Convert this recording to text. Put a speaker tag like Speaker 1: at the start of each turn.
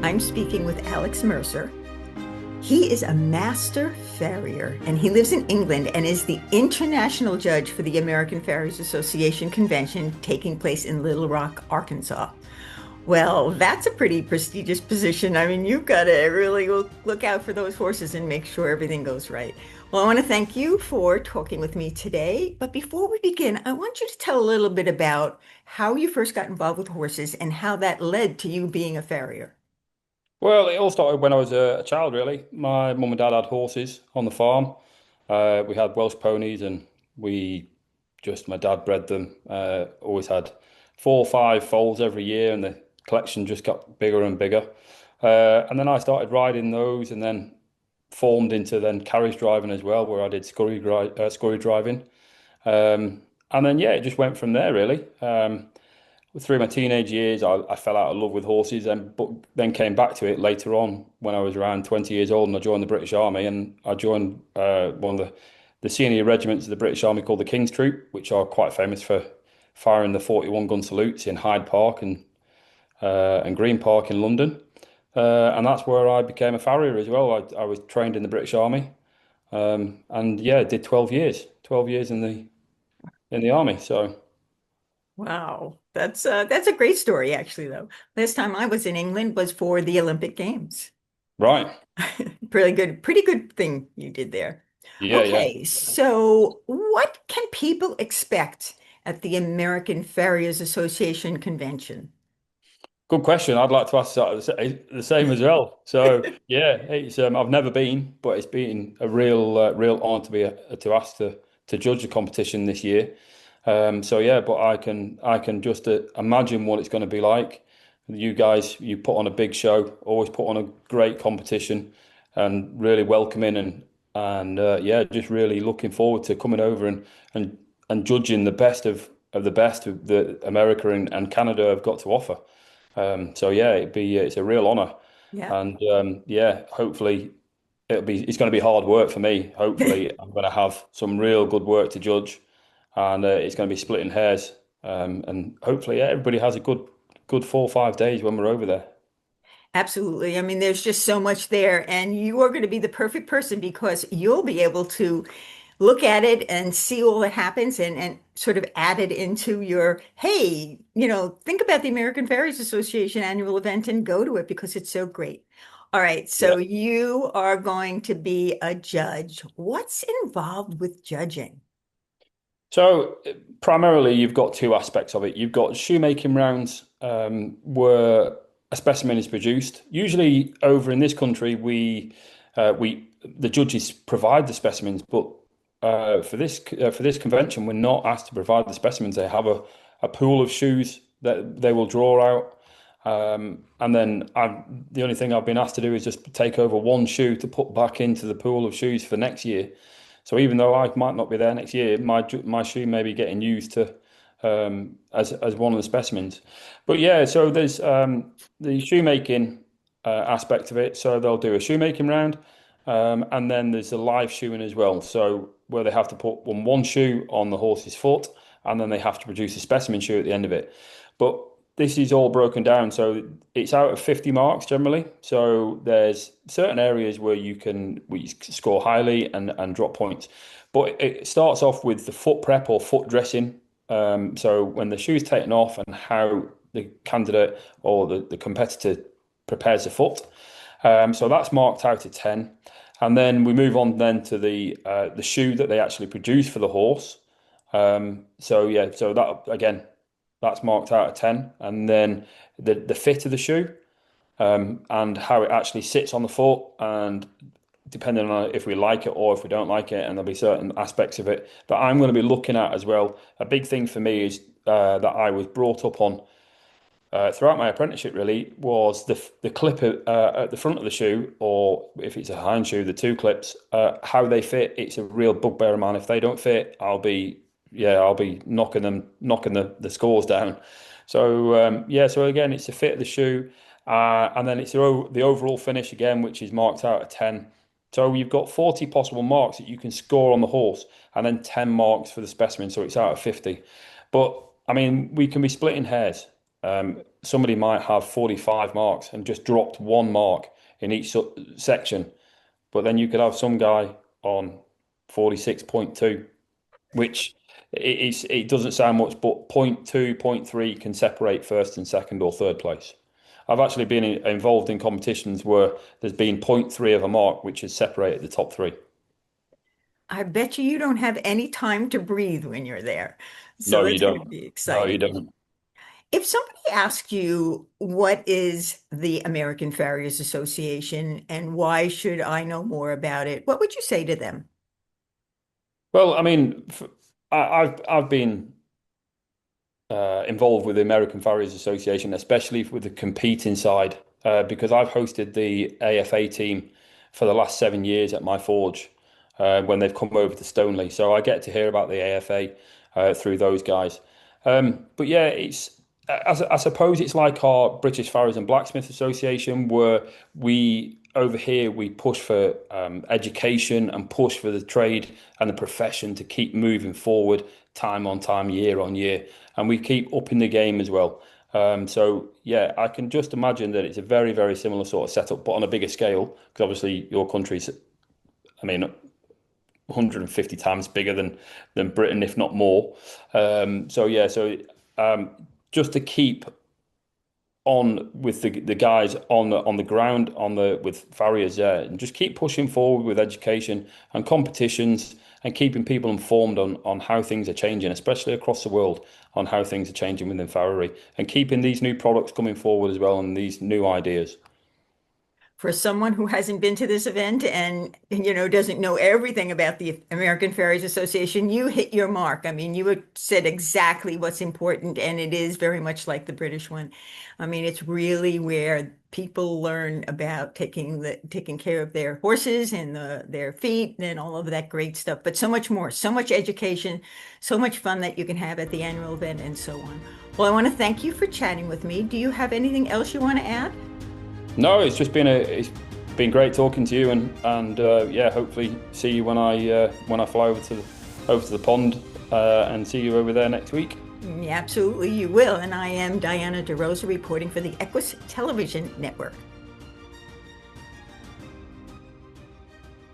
Speaker 1: I'm speaking with Alex Mercer. He is a master farrier and he lives in England and is the international judge for the American Farriers Association Convention taking place in Little Rock, Arkansas. Well, that's a pretty prestigious position. I mean, you've got to really look out for those horses and make sure everything goes right. Well, I want to thank you for talking with me today. But before we begin, I want you to tell a little bit about how you first got involved with horses and how that led to you being a farrier.
Speaker 2: Well, it all started when I was a child, really. My mum and dad had horses on the farm. We had Welsh ponies, and my dad bred them. Always had 4 or 5 foals every year, and the collection just got bigger and bigger. And then I started riding those, and then formed into then carriage driving as well, where I did scurry driving. And then, yeah, it just went from there, really. Through my teenage years, I fell out of love with horses, and but then came back to it later on when I was around 20 years old, and I joined the British Army, and I joined one of the senior regiments of the British Army called the King's Troop, which are quite famous for firing the 41 gun salutes in Hyde Park and Green Park in London. And that's where I became a farrier as well. I was trained in the British Army, and yeah, did 12 years in the army. So
Speaker 1: Wow, that's a great story, actually, though. Last time I was in England was for the Olympic Games.
Speaker 2: right,
Speaker 1: Pretty good thing you did there.
Speaker 2: yeah, yeah.
Speaker 1: Okay, so what can people expect at the American Farriers Association Convention?
Speaker 2: Good question. I'd like to ask that the same as well. So yeah, it's I've never been, but it's been a real honor to be to ask to judge the competition this year. So yeah, but I can just imagine what it's going to be like. You guys, you put on a big show, always put on a great competition, and really welcoming and yeah, just really looking forward to coming over and judging the best of the best of the America and Canada have got to offer. So yeah, it's a real honor,
Speaker 1: Yeah.
Speaker 2: and yeah, hopefully it's going to be hard work for me. Hopefully, I'm going to have some real good work to judge, and it's going to be splitting hairs. And hopefully, yeah, everybody has a good 4 or 5 days when we're over there.
Speaker 1: Absolutely. I mean, there's just so much there, and you are going to be the perfect person because you'll be able to look at it and see all that happens and sort of add it into your, hey, think about the American Farriers Association annual event and go to it because it's so great. All right,
Speaker 2: Yeah.
Speaker 1: so you are going to be a judge. What's involved with judging?
Speaker 2: So primarily, you've got two aspects of it. You've got shoemaking rounds, where a specimen is produced. Usually, over in this country, we the judges provide the specimens, but for this convention, we're not asked to provide the specimens. They have a pool of shoes that they will draw out, and then the only thing I've been asked to do is just take over one shoe to put back into the pool of shoes for next year. So even though I might not be there next year, my shoe may be getting used to as one of the specimens. But yeah, so there's the shoemaking aspect of it. So they'll do a shoemaking round, and then there's a live shoeing as well. So where they have to put one shoe on the horse's foot, and then they have to produce a specimen shoe at the end of it. But this is all broken down. So it's out of 50 marks generally. So there's certain areas where you score highly and drop points. But it starts off with the foot prep or foot dressing. So when the shoe's taken off and how the candidate or the competitor prepares the foot. So that's marked out at 10. And then we move on then to the shoe that they actually produce for the horse. So yeah, so that again, that's marked out at 10. And then the fit of the shoe, and how it actually sits on the foot, and depending on if we like it or if we don't like it, and there'll be certain aspects of it that I'm going to be looking at as well. A big thing for me is that I was brought up on throughout my apprenticeship really was the clip at the front of the shoe, or if it's a hind shoe, the two clips, how they fit. It's a real bugbear of mine. If they don't fit, I'll be knocking the scores down. So yeah, so again, it's the fit of the shoe, and then it's the overall finish again, which is marked out at 10. So you've got 40 possible marks that you can score on the horse, and then 10 marks for the specimen. So it's out of 50. But I mean, we can be splitting hairs. somebody might have 45 marks and just dropped one mark in each section, but then you could have some guy on 46.2, which it doesn't sound much, but zero point 0.2, zero point 0.3 can separate first and second or third place. I've actually been involved in competitions where there's been 0.3 of a mark, which has separated the top three.
Speaker 1: I bet you don't have any time to breathe when you're there. So
Speaker 2: No, you
Speaker 1: that's going to
Speaker 2: don't.
Speaker 1: be
Speaker 2: No, you
Speaker 1: exciting.
Speaker 2: don't.
Speaker 1: If somebody asked you, what is the American Farriers Association and why should I know more about it, what would you say to them?
Speaker 2: Well, I mean, I've been involved with the American Farriers Association, especially with the competing side, because I've hosted the AFA team for the last 7 years at my forge when they've come over to Stoneleigh. So I get to hear about the AFA through those guys. But yeah, I suppose it's like our British Farriers and Blacksmith Association, where we over here we push for education and push for the trade and the profession to keep moving forward time on time, year on year, and we keep upping the game as well. So yeah, I can just imagine that it's a very, very similar sort of setup, but on a bigger scale, because obviously your country's, I mean, 150 times bigger than Britain, if not more. So yeah, just to keep on with the guys on the ground with farriers there, and just keep pushing forward with education and competitions and keeping people informed on how things are changing, especially across the world, on how things are changing within farriery, and keeping these new products coming forward as well and these new ideas.
Speaker 1: For someone who hasn't been to this event and doesn't know everything about the American Farriers Association, you hit your mark. I mean, you had said exactly what's important, and it is very much like the British one. I mean, it's really where people learn about taking care of their horses and their feet and all of that great stuff. But so much more, so much education, so much fun that you can have at the annual event, and so on. Well, I want to thank you for chatting with me. Do you have anything else you want to add?
Speaker 2: No, it's been great talking to you, and yeah, hopefully see you when I fly over to the pond and see you over there next week.
Speaker 1: Absolutely, you will. And I am Diana De Rosa reporting for the Equus Television Network.